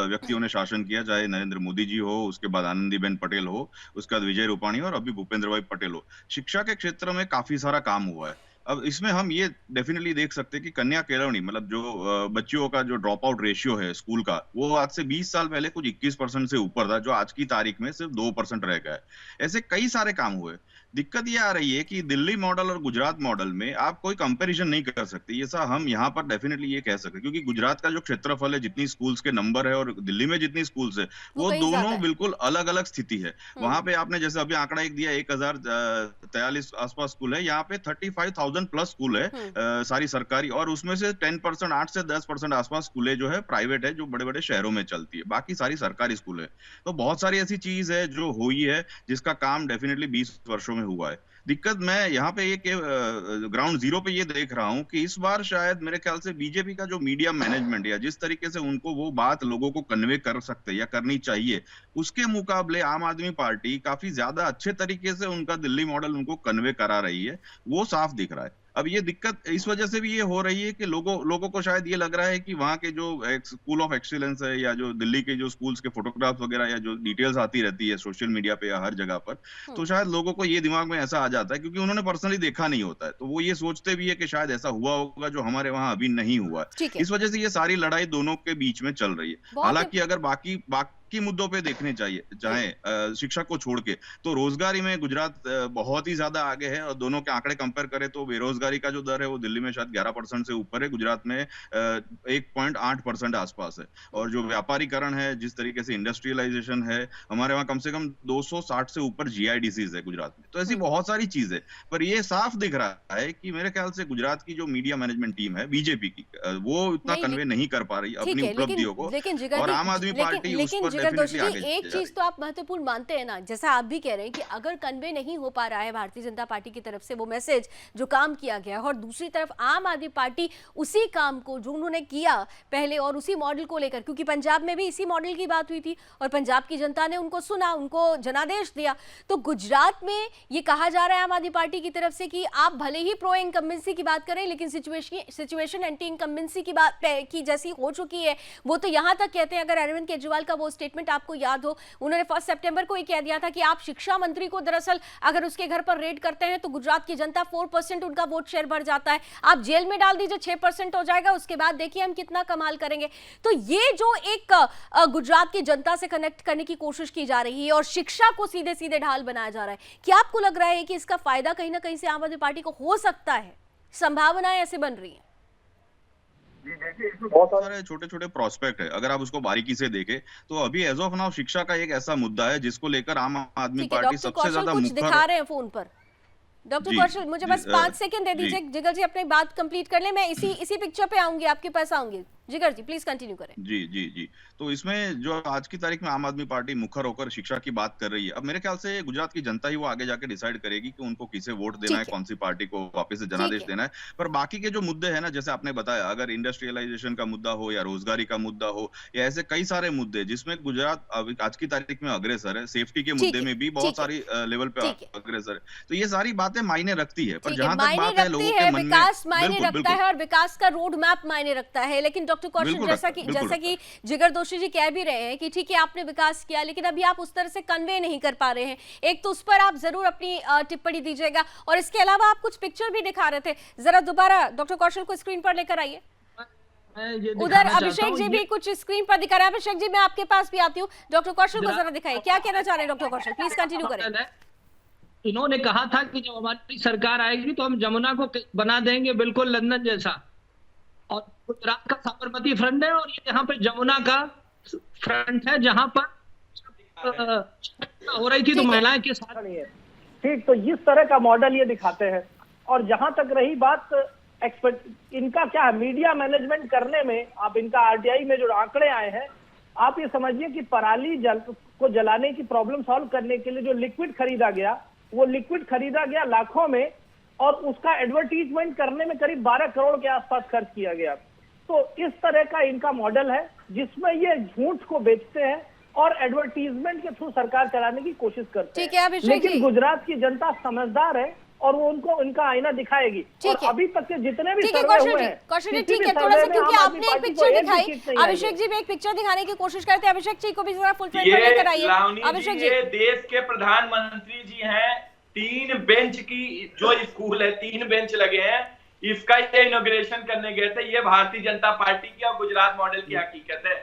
व्यक्तियों ने शासन किया, चाहे नरेंद्र मोदी जी हो, उसके बाद आनंदीबेन पटेल हो, उसके बाद विजय रूपाणी और अभी भूपेंद्र भाई पटेल हो, शिक्षा के क्षेत्र में काफी सारा काम हुआ है। अब इसमें हम ये डेफिनेटली देख सकते हैं कि कन्या केळवणी मतलब जो बच्चियों का जो ड्रॉप आउट रेशियो है स्कूल का, वो आज से 20 साल पहले कुछ 21% से ऊपर था, जो आज की तारीख में सिर्फ 2% रह गया है। ऐसे कई सारे काम हुए। दिक्कत ये आ रही है कि दिल्ली मॉडल और गुजरात मॉडल में आप कोई कंपैरिजन नहीं कर सकते। ऐसा हम यहाँ पर डेफिनेटली ये कह सकते हैं, क्योंकि गुजरात का जो क्षेत्रफल है, जितनी स्कूल्स के नंबर है, और दिल्ली में जितनी स्कूल्स है, वो दोनों बिल्कुल अलग अलग स्थिति है। वहां पे आपने जैसे अभी आंकड़ा एक दिया 1043 आसपास स्कूल है, यहाँ पे 35,000 प्लस स्कूल है सारी सरकारी, और उसमें से 10%, 8 से 10% आसपास स्कूलें जो है प्राइवेट है, जो बड़े बड़े शहरों में चलती है, बाकी सारी सरकारी स्कूल है। तो बहुत सारी ऐसी चीज है जो हुई है जिसका काम डेफिनेटली 20 वर्षों में हुआ है। दिक्कत मैं यहाँ पे ये ग्राउंड जीरो पे ये देख रहा हूँ कि इस बार शायद मेरे ख्याल से बीजेपी का जो मीडिया मैनेजमेंट या जिस तरीके से उनको वो बात लोगों को कन्वे कर सकते या करनी चाहिए, उसके मुकाबले आम आदमी पार्टी काफी ज्यादा अच्छे तरीके से उनका दिल्ली मॉडल उनको कन्वे करा रही है, वो साफ दिख रहा है। अब ये दिक्कत इस वजह से भी ये हो रही है कि लोगों को शायद ये लग रहा है कि वहाँ के जो स्कूल ऑफ एक्सीलेंस है, या जो दिल्ली के जो स्कूल्स के फोटोग्राफ्स वगैरह या जो डिटेल्स आती रहती है सोशल मीडिया पे या हर जगह पर, तो शायद लोगों को ये दिमाग में ऐसा आ जाता है, क्योंकि उन्होंने पर्सनली देखा नहीं होता है, तो वो ये सोचते भी है कि शायद ऐसा हुआ होगा जो हमारे वहाँ अभी नहीं हुआ है। इस वजह से ये सारी लड़ाई दोनों के बीच में चल रही है। हालांकि अगर बाकी मुद्दों पे देखने चाहिए, चाहे शिक्षा को छोड़ के, तो रोजगारी में गुजरात बहुत ही ज्यादा आगे है, और दोनों के आंकड़े कंपेयर करें तो बेरोजगारी का जो दर है वो दिल्ली में शायद 11% से ऊपर है, गुजरात में 1.8% आसपास है। और जो व्यापारीकरण है, जिस तरीके से इंडस्ट्रियलाइजेशन है, हमारे वहाँ कम से कम 260 से ऊपर GIDCs है गुजरात में। तो ऐसी बहुत सारी चीज है, पर ये साफ दिख रहा है कि मेरे ख्याल से गुजरात की जो मीडिया मैनेजमेंट टीम है बीजेपी की, वो इतना कन्वे नहीं कर पा रही अपनी उपलब्धियों को, और आम आदमी पार्टी उस पर दोषी जी, एक चीज तो आप महत्वपूर्ण मानते हैं ना, जैसा आप भी कह रहे हैं कि अगर कन्वे नहीं हो पा रहा है भारतीय जनता पार्टी की तरफ से वो मैसेज जो काम किया गया, और दूसरी तरफ आम आदमी पार्टी उसी काम को जो उन्होंने किया पहले और उसी मॉडल को लेकर, क्योंकि पंजाब में भी इसी मॉडल की बात हुई थी और पंजाब की जनता ने उनको सुना, उनको जनादेश दिया, तो गुजरात में ये कहा जा रहा है आम आदमी पार्टी की तरफ से कि आप भले ही प्रो इनकम्बेंसी की बात करें, लेकिन सिचुएशन एंटी इनकम्बेंसी की बात की जैसी हो चुकी है। वो तो यहां तक कहते हैं, अगर अरविंद केजरीवाल का वो स्टेटमेंट आपको याद हो, उन्होंने 1 सितंबर को ही कह दिया था कि आप शिक्षा मंत्री को दरअसल अगर उसके घर पर रेड करते हैं तो गुजरात की जनता 4% उनका वोट शेयर बढ़ जाता है, आप जेल में डाल दीजिए 6% हो जाएगा, उसके बाद देखिए हम कितना कमाल करेंगे। तो ये जो एक गुजरात की जनता से कनेक्ट करने की कोशिश की जा रही है और शिक्षा को सीधे सीधे ढाल बनाया जा रहा है, क्या आपको लग रहा है कि इसका फायदा कहीं ना कहीं से आम आदमी पार्टी को हो सकता है? संभावनाएं ऐसे बन रही हैं। बहुत सारे छोटे छोटे प्रोस्पेक्ट है, अगर आप उसको बारीकी से देखें तो अभी एज ऑफ नाउ शिक्षा का एक ऐसा मुद्दा है जिसको लेकर आम आदमी पार्टी सबसे ज्यादा कुछ दिखा रहे हैं फोन पर। डॉक्टर कौशल, मुझे बस 5 सेकंड दे दीजिए, जिगर जी अपनी बात कंप्लीट कर ले, मैं इसी पिक्चर पे आऊंगी, आपके पास आऊंगी। जिगर जी प्लीज कंटिन्यू करें। जी। तो इसमें जो आज की तारीख में आम आदमी पार्टी मुखर होकर शिक्षा की बात कर रही है, अब मेरे ख्याल से गुजरात की जनता ही वो आगे जाके डिसाइड करेगी कि उनको किसे वोट देना है, कौन सी पार्टी को वापस से जनादेश देना है। पर बाकी के जो मुद्दे हैं ना, जैसे आपने बताया, अगर इंडस्ट्रियलाइजेशन का मुद्दा हो या रोजगारी का मुद्दा हो या ऐसे कई सारे मुद्दे जिसमें गुजरात आज की तारीख में अग्रेसर है, सेफ्टी के मुद्दे में भी बहुत सारी लेवल पे अग्रेसर है, तो ये सारी बातें मायने रखती है। पर जहां तक बात है लोगों के मन में, विकास मायने रखता है और विकास का रोड मैप मायने रखता है, लेकिन डॉक्टर कौशल जैसा कि जिगर दोषी जी कह भी रहे हैं कि ठीक है आपने विकास किया, लेकिन अभी आप उस तरह से कन्वे नहीं कर पा रहे हैं। एक तो उस पर आप जरूर अपनी टिप्पणी दीजिएगा, और इसके अलावा आप कुछ पिक्चर भी दिखा रहे थे, जरा दोबारा डॉक्टर कौशल को स्क्रीन पर लेकर आइए। उधर अभिषेक जी भी कुछ स्क्रीन पर दिखा रहे हैं। अभिषेक जी मैं आपके पास भी आती हूँ, डॉक्टर कौशल को जरा दिखाइए, क्या कहना चाह रहे हैं डॉक्टर कौशल, प्लीज कंटिन्यू करें। इन्होंने कहा था कि जब हमारी सरकार आएगी तो हम जमुना को बना देंगे बिल्कुल लंदन जैसा, और गुजरात का साबरमती फ्रंट है और ये यहाँ पे जमुना का फ्रंट है जहाँ पर हो रही थी तो महिलाएं के साथ ठीक। तो इस तरह का मॉडल ये दिखाते हैं। और जहां तक रही बात इनका क्या है मीडिया मैनेजमेंट करने में, आप इनका RTI में जो आंकड़े आए हैं, आप ये समझिए कि पराली को जलाने की प्रॉब्लम सॉल्व करने के लिए जो लिक्विड खरीदा गया, वो लिक्विड खरीदा गया लाखों में, और उसका एडवर्टीजमेंट करने में करीब 12 करोड़ के आसपास खर्च किया गया। तो इस तरह का इनका मॉडल है जिसमें ये झूठ को बेचते हैं और एडवर्टीजमेंट के थ्रू सरकार चलाने की कोशिश करते हैं। ठीक है अभिषेक लेकिन जी। गुजरात की जनता समझदार है और वो उनको इनका आईना दिखाएगी। ठीक और है। अभी तक के जितने भी ठीक है सर्वे कौशल हुए जी, हैं, कौशल जी किसी ठीक भी है, थोड़ा सर्वे सा में क्योंकि आम आपने आदमी एक पार्टी पिक्चर को एक भी दिखाई, सीट नहीं आई अभिषेक है। जी भी एक पिक्चर दिखाने की कोशिश करते हैं। अभिषेक जी को भी जरा फुल फ्रेम पर ये लेकर आइए। लावनी अभिषेक जी, जी ये देश के प्रधानमंत्री जी हैं, 3 बेंच की जो स्कूल है, 3 बेंच लगे हैं, इसका ये इनॉग्रेशन करने गए थे। ये भारतीय जनता पार्टी की और गुजरात मॉडल की हकीकत है।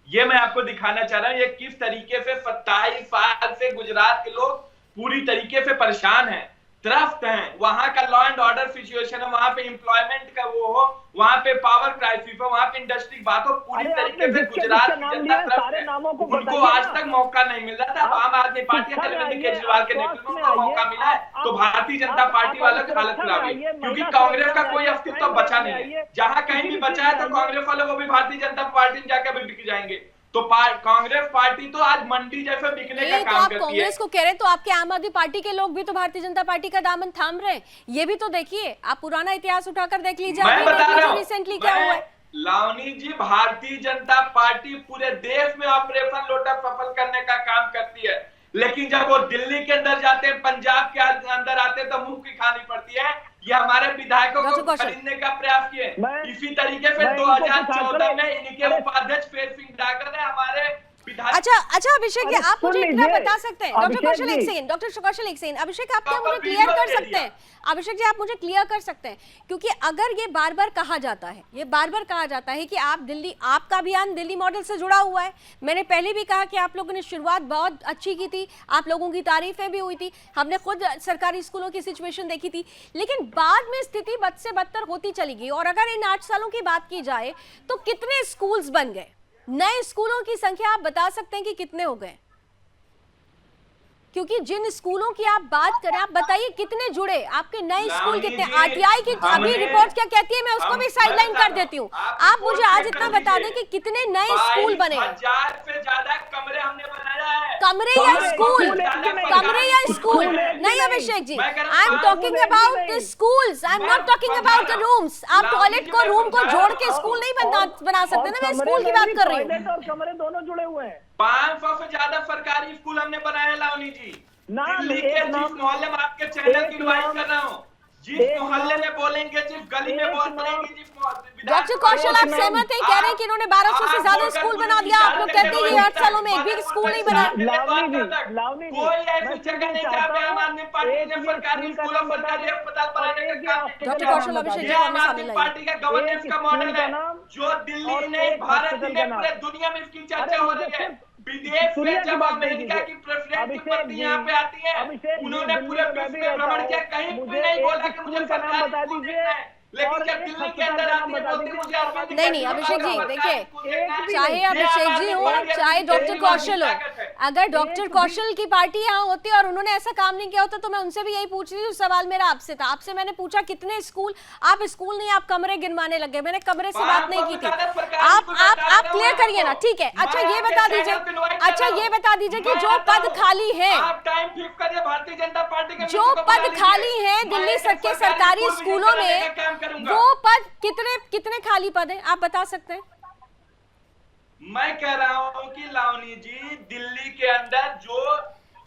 ये मैं आपको दिखाना चाह रहा हूँ, ये किस तरीके से 27 साल से गुजरात के लोग पूरी तरीके से परेशान हैं, त्रस्त हैं। वहां का लॉ एंड ऑर्डर सिचुएशन है, वहां पे एम्प्लॉयमेंट का वो हो, वहां पे पावर क्राइसिस हो, वहां पे इंडस्ट्री बात हो, पूरी अरे तरीके आपने से जिसके गुजरात जिसके की नाम जनता लिए हैं, त्रस्त सारे है। नामों को उनको बताइए आज ना। तक मौका नहीं मिल रहा था। अब आम आदमी पार्टी शिक्षा में अरविंद आइए, केजरीवाल के आप नेतृत्व में स्वास्थ्य में मौका आइए, मिला है, आप- तो भारतीय जनता आप- पार्टी आप वालों की सुरक्षा हालत में खराब आइए, है, क्योंकि महिला कांग्रेस सुरक्षा का में कोई आइए, अस्तित्व crime बचा में नहीं आइए, है। जहां कहीं किसी भी भी बचा चीज है में तो आइए। कांग्रेस वाले वो भी भारतीय जनता पार्टी में जाकर भी बिक जाएंगे। तो कांग्रेस पार्टी तो आज मंडी जैसे बिकने का नहीं, तो काम आप करती है। कांग्रेस को कह रहे हैं, तो आपके आम आदमी पार्टी के लोग भी तो भारतीय जनता पार्टी का दामन थाम रहे हैं। ये भी तो देखिए, आप पुराना इतिहास उठाकर देख लीजिए, मैं अभी बता देख रहा लीजिए हूं, रिसेंटली क्या हुआ है। लावनी जी, भारतीय जनता पार्टी पूरे देश में ऑपरेशन लोटस सफल करने का काम करती है, लेकिन जब वो दिल्ली के अंदर जाते हैं, पंजाब के अंदर आते हैं, तो मुंह की खानी पड़ती है। ये हमारे विधायकों डॉक्टर को कौशल। खरीदने का प्रयास किए। मैं- इसी तरीके से मैं इनको कुछ 2014 में आंकड़े- इनके उपाध्यक्ष फेर सिंह डागर ने हमारे विधायक अच्छा अभिषेक जी, अरे आप मुझे सुन इतना लीजिए, बता सकते हैं, डॉक्टर अभिषेक कौशल एक जी। सेकंड, डॉक्टर कौशल एक सेकंड, अभिषेक आप क्या आपका मुझे क्लियर कर वीडियो सकते दे हैं? अभिषेक जी आप मुझे क्लियर कर सकते हैं, क्योंकि अगर ये बार बार कहा जाता है, ये बार बार कहा जाता है कि आप दिल्ली, आपका अभियान दिल्ली मॉडल से जुड़ा हुआ है। मैंने पहले भी कहा कि आप लोगों ने शुरुआत बहुत अच्छी की थी, आप लोगों की तारीफें भी हुई थी, हमने खुद सरकारी स्कूलों की सिचुएशन देखी थी, लेकिन बाद में स्थिति बद से बदतर होती चली गई। और अगर इन 8 सालों की बात की जाए तो कितने स्कूल्स बन गए? नए स्कूलों की संख्या आप बता सकते हैं कि कितने हो गए? क्योंकि जिन स्कूलों की आप बात करें, आप बताइए कितने जुड़े, आपके नए स्कूल कितने? आरटीआई की अभी रिपोर्ट क्या कहती है, मैं उसको भी साइडलाइन कर देती हूँ। आप मुझे आज इतना बता दें कि कितने नए स्कूल बने हैं? 1000 से ज्यादा कमरे हमने बनाया है। कमरे या स्कूल? कमरे या स्कूल? नहीं Abhishek ji, I am talking about the schools, I am not talking about the rooms. आप टॉयलेट को, रूम को जोड़ के स्कूल नहीं बना सकते ना, मैं स्कूल की बात कर रही हूँ। टॉयलेट और कमरे दोनों जुड़े हुए हैं। 500 से ज्यादा सरकारी स्कूल हमने बनाए हैं लावनी जी। नाम दिल्ली एक के नाम- जिस मोहल्ले में आपके चैनल एक की इनवाइट नाम- कर रहा हूँ, जिस एक मोहल्ले नाम- में बोलेंगे, जिस गली में एक बोलेंगे, जिस डॉक्टर कौशल आप सहमत हैं? कह रहे हैं कि इन्होंने 1200 से ज्यादा स्कूल बना दिया, आप लोग कहते हैं ये 8 सालों में एक भी स्कूल नहीं बना। लावनी जी, कोई ऐसी मैं जगह नहीं चाहता जहाँ पे हूं, आम आदमी पार्टी एक ने ये सरकारी स्कूल का स्कूलों, नाम बता सरकारी दें। अस्पताल बनाने एक का काम ये डॉक्टर किया। कौशल अभिषेक जी ये को आम आदमी शामिल पार्टी का गवर्नेंस एक का मॉडल स्कूल का है, नाम जो दिल्ली और नहीं, एक भारत हॉस्पिटल में, का नाम। पूरे दुनिया में इसकी चर्चा अरे हो मुझे रही है। सिर्फ विदेश दुनिया में की जब बात अमेरिका नहीं की प्रेसिडेंट की अभिषेक पत्नी जी, यहाँ पे आती है, अभिषेक जी, उन्होंने दिल्ली पूरे में मैं विश्व भी में रहता भ्रमण हूं। किया, कहीं मुझे भी नहीं एक बोला कि स्कूल मुझे का नाम सरकारी बता स्कूल दीजिए देखना है, लेकिन और जब एक दिल्ली के अस्पताल अंदर का नाम आती है बता बोलती दीजिए। मुझे अरविंद नहीं केजरीवाल अभिषेक जी का देखिए, सरकारी स्कूल देखना है। चाहे ये अभिषेक आम जी आदमी हो, पार्टी चाहे की डॉक्टर एक कौशल हो, ताकत है। अगर डॉक्टर एक कौशल की पार्टी यहाँ होती और उन्होंने ऐसा काम नहीं किया होता तो मैं उनसे भी यही पूछ रही थी। सवाल मेरा आपसे था, आपसे मैंने पूछा कितने स्कूल, आप स्कूल नहीं आप कमरे गिनवाने लगे। मैंने कमरे से बात नहीं की थी। आप क्लियर करिए ना, ठीक है। अच्छा ये बता दीजिए, कि जो पद खाली है, आप टाइम फिक्स करिए, भारतीय जनता पार्टी के जो पद खाली है दिल्ली के सरकारी स्कूलों में, वो पद कितने खाली पद हैं आप बता सकते हैं? मैं कह रहा हूँ कि लावनी जी, दिल्ली के अंदर जो,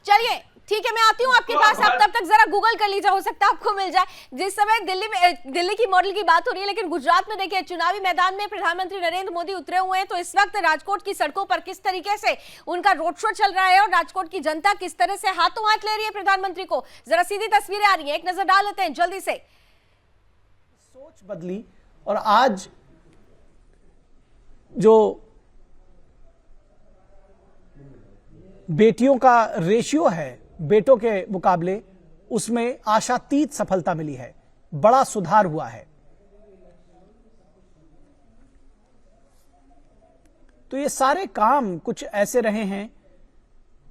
चलिए ठीक है, मैं आती हूँ आपके पास, आप तब तक जरा गूगल कर लीजिए, हो सकता है आपको मिल जाए। जिस समय दिल्ली की मॉडल की बात हो रही है, लेकिन गुजरात में देखिए चुनावी मैदान में प्रधानमंत्री नरेंद्र मोदी उतरे हुए हैं, तो इस वक्त राजकोट की सड़कों पर किस तरीके से उनका रोड शो चल रहा है और राजकोट की जनता किस तरह से हाथों हाथ ले रही है प्रधानमंत्री को, जरा सीधी तस्वीरें आ रही है, एक नजर डाल लेते हैं जल्दी से। सोच बदली और आज जो बेटियों का रेशियो है बेटों के मुकाबले, उसमें आशातीत सफलता मिली है, बड़ा सुधार हुआ है। तो ये सारे काम कुछ ऐसे रहे हैं,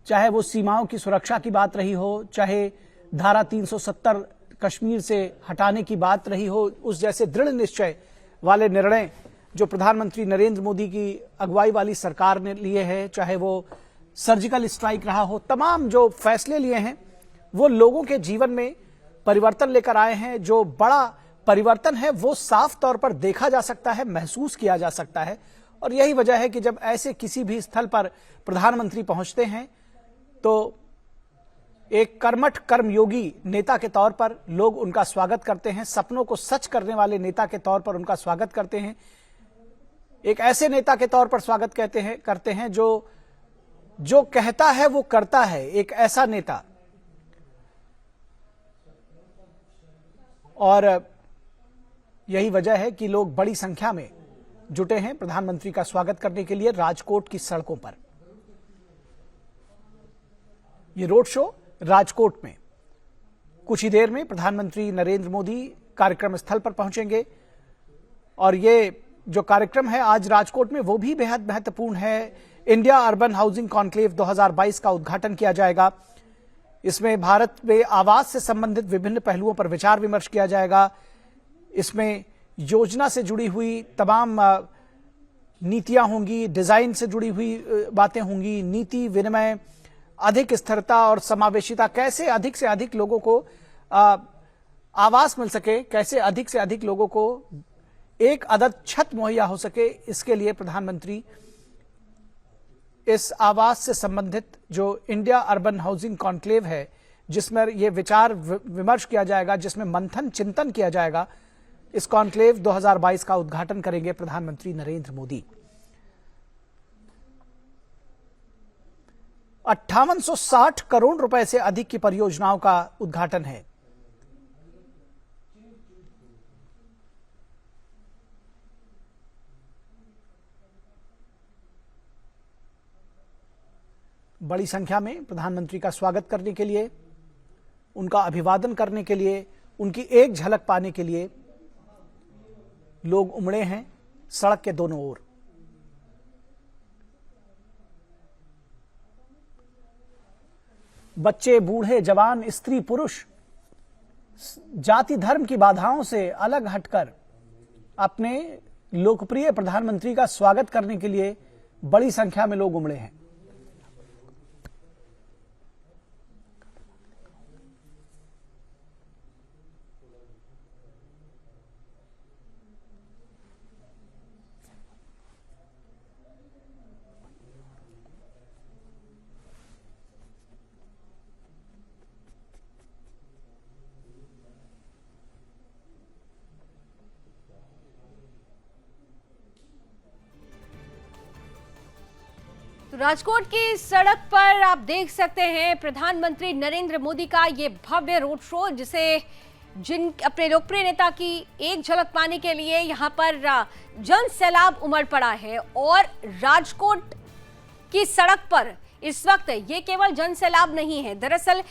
चाहे वो सीमाओं की सुरक्षा की बात रही हो, चाहे धारा 370 कश्मीर से हटाने की बात रही हो, उस जैसे दृढ़ निश्चय वाले निर्णय जो प्रधानमंत्री नरेंद्र मोदी की अगुवाई वाली सरकार ने लिए हैं, चाहे वो सर्जिकल स्ट्राइक रहा हो, तमाम जो फैसले लिए हैं वो लोगों के जीवन में परिवर्तन लेकर आए हैं। जो बड़ा परिवर्तन है वो साफ तौर पर देखा जा सकता है, महसूस किया जा सकता है, और यही वजह है कि जब ऐसे किसी भी स्थल पर प्रधानमंत्री पहुंचते हैं तो एक कर्मठ कर्मयोगी नेता के तौर पर लोग उनका स्वागत करते हैं, सपनों को सच करने वाले नेता के तौर पर उनका स्वागत करते हैं, एक ऐसे नेता के तौर पर स्वागत करते हैं जो कहता है वो करता है, एक ऐसा नेता। और यही वजह है कि लोग बड़ी संख्या में जुटे हैं प्रधानमंत्री का स्वागत करने के लिए राजकोट की सड़कों पर। ये रोड शो राजकोट में कुछ ही देर में प्रधानमंत्री नरेंद्र मोदी कार्यक्रम स्थल पर पहुंचेंगे और ये जो कार्यक्रम है आज राजकोट में वो भी बेहद महत्वपूर्ण है। इंडिया अर्बन हाउसिंग कॉन्क्लेव 2022 का उद्घाटन किया जाएगा। इसमें भारत में आवास से संबंधित विभिन्न पहलुओं पर विचार विमर्श किया जाएगा। इसमें योजना से जुड़ी हुई तमाम नीतियां होंगी, डिजाइन से जुड़ी हुई बातें होंगी, नीति विनिमय, अधिक स्थिरता और समावेशिता, कैसे अधिक से अधिक लोगों को आवास मिल सके, कैसे अधिक से अधिक लोगों को एक अदद छत मुहैया हो सके, इसके लिए प्रधानमंत्री इस आवास से संबंधित जो इंडिया अर्बन हाउसिंग कॉन्क्लेव है जिसमें ये विचार विमर्श किया जाएगा, जिसमें मंथन चिंतन किया जाएगा, इस कॉन्क्लेव 2022 का उद्घाटन करेंगे प्रधानमंत्री नरेंद्र मोदी। 5860 करोड़ रुपए से अधिक की परियोजनाओं का उद्घाटन है। बड़ी संख्या में प्रधानमंत्री का स्वागत करने के लिए, उनका अभिवादन करने के लिए, उनकी एक झलक पाने के लिए लोग उमड़े हैं सड़क के दोनों ओर। बच्चे, बूढ़े, जवान, स्त्री, पुरुष जाति धर्म की बाधाओं से अलग हटकर अपने लोकप्रिय प्रधानमंत्री का स्वागत करने के लिए बड़ी संख्या में लोग उमड़े हैं। तो राजकोट की सड़क पर आप देख सकते हैं प्रधानमंत्री नरेंद्र मोदी का ये भव्य रोड शो, जिसे अपने लोकप्रिय नेता की एक झलक पाने के लिए यहां पर जन सैलाब उमड़ पड़ा है। और राजकोट की सड़क पर इस वक्त ये केवल जन सैलाब नहीं है, दरअसल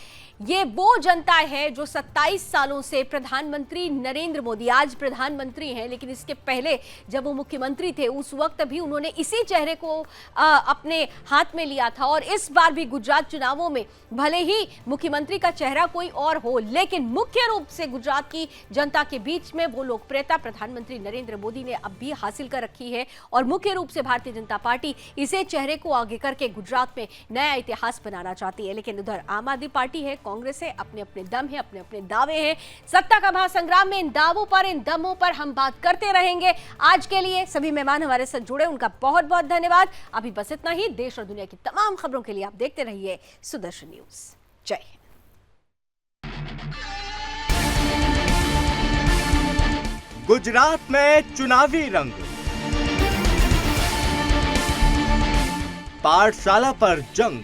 ये वो जनता है जो 27 सालों से प्रधानमंत्री नरेंद्र मोदी, आज प्रधानमंत्री हैं लेकिन इसके पहले जब वो मुख्यमंत्री थे उस वक्त भी उन्होंने इसी चेहरे को अपने हाथ में लिया था। और इस बार भी गुजरात चुनावों में भले ही मुख्यमंत्री का चेहरा कोई और हो, लेकिन मुख्य रूप से गुजरात की जनता के बीच में वो लोकप्रियता प्रधानमंत्री नरेंद्र मोदी ने अब भी हासिल कर रखी है। और मुख्य रूप से भारतीय जनता पार्टी इसे चेहरे को आगे करके गुजरात में नया इतिहास बनाना चाहती है। लेकिन उधर आम आदमी पार्टी है, कांग्रेस है, अपने अपने दम है, अपने अपने दावे हैं। सत्ता का महासंग्राम में इन दावों पर, इन दमों पर हम बात करते रहेंगे। आज के लिए सभी मेहमान हमारे साथ जुड़े, उनका बहुत बहुत धन्यवाद। अभी बस इतना ही। देश और दुनिया की तमाम खबरों के लिए आप देखते रहिए सुदर्शन न्यूज। जय हिंद। गुजरात में चुनावी रंग, पाठशाला पर जंग,